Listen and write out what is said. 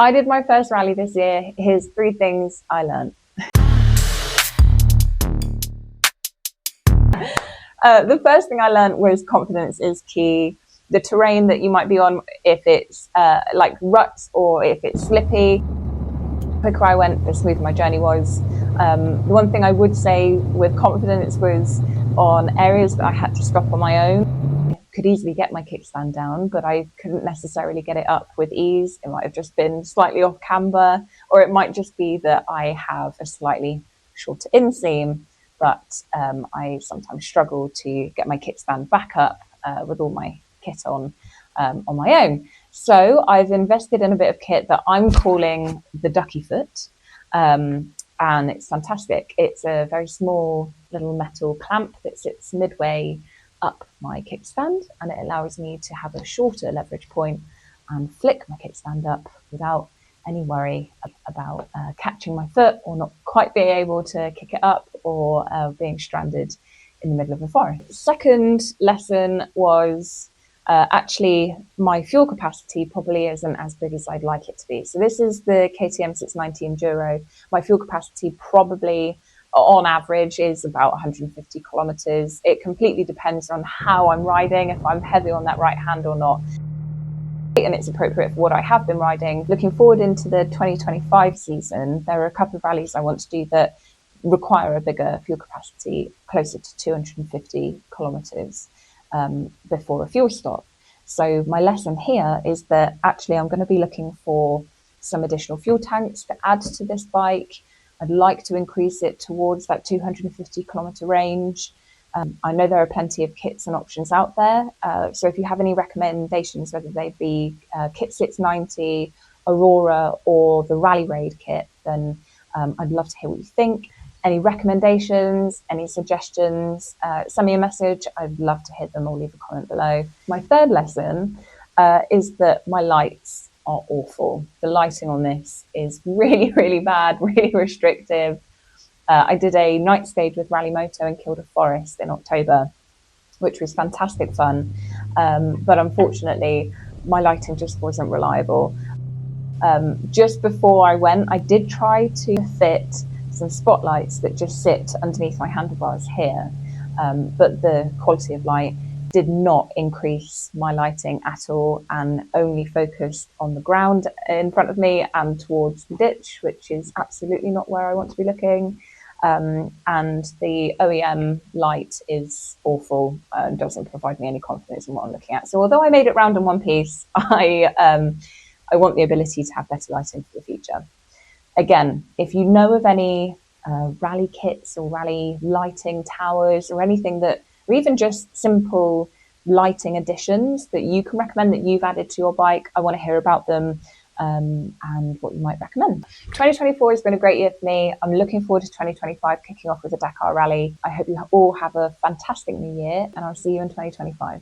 I did my first rally this year. Here's 3 things I learned. The first thing I learned was confidence is key. The terrain that you might be on, if it's like ruts or if it's slippy, the quicker I went, the smoother my journey was. The one thing I would say with confidence was on areas that I had to stop on my own. I could easily get my kickstand down, but I couldn't necessarily get it up with ease. It might have just been slightly off camber, or it might just be that I have a slightly shorter inseam, but I sometimes struggle to get my kickstand back up with all my kit on my own. So I've invested in a bit of kit that I'm calling the Ducky Foot, and it's fantastic. It's a very small little metal clamp that sits midway up my kickstand, and it allows me to have a shorter leverage point and flick my kickstand up without any worry about catching my foot or not quite being able to kick it up or being stranded in the middle of the forest. The second lesson was actually my fuel capacity probably isn't as big as I'd like it to be. So this is the KTM 690 Enduro. My fuel capacity probably on average is about 150 kilometers. It completely depends on how I'm riding, if I'm heavy on that right hand or not. And it's appropriate for what I have been riding. Looking forward into the 2025 season, there are a couple of rallies I want to do that require a bigger fuel capacity, closer to 250 kilometers before a fuel stop. So my lesson here is that actually I'm going to be looking for some additional fuel tanks to add to this bike. I'd like to increase it towards that 250 kilometer range. I know there are plenty of kits and options out there. So if you have any recommendations, whether they be Kit 690, Aurora, or the Rally Raid kit, then I'd love to hear what you think. Any recommendations, any suggestions, send me a message. I'd love to hear them or leave a comment below. My third lesson is that my lights are awful. The lighting on this is really, really bad, really restrictive. I did a night stage with Rally Moto in Kilda Forest in October, which was fantastic fun. But unfortunately, my lighting just wasn't reliable. Just before I went, I did try to fit some spotlights that just sit underneath my handlebars here. But the quality of light did not increase my lighting at all and only focused on the ground in front of me and towards the ditch, which is absolutely not where I want to be looking. And the OEM light is awful and doesn't provide me any confidence in what I'm looking at. So although I made it round in one piece, I want the ability to have better lighting for the future. Again, if you know of any rally kits or rally lighting towers or anything that, or even just simple lighting additions that you can recommend that you've added to your bike, I want to hear about them and what you might recommend. 2024 has been a great year for me. I'm looking forward to 2025 kicking off with the Dakar Rally. I hope you all have a fantastic new year, and I'll see you in 2025.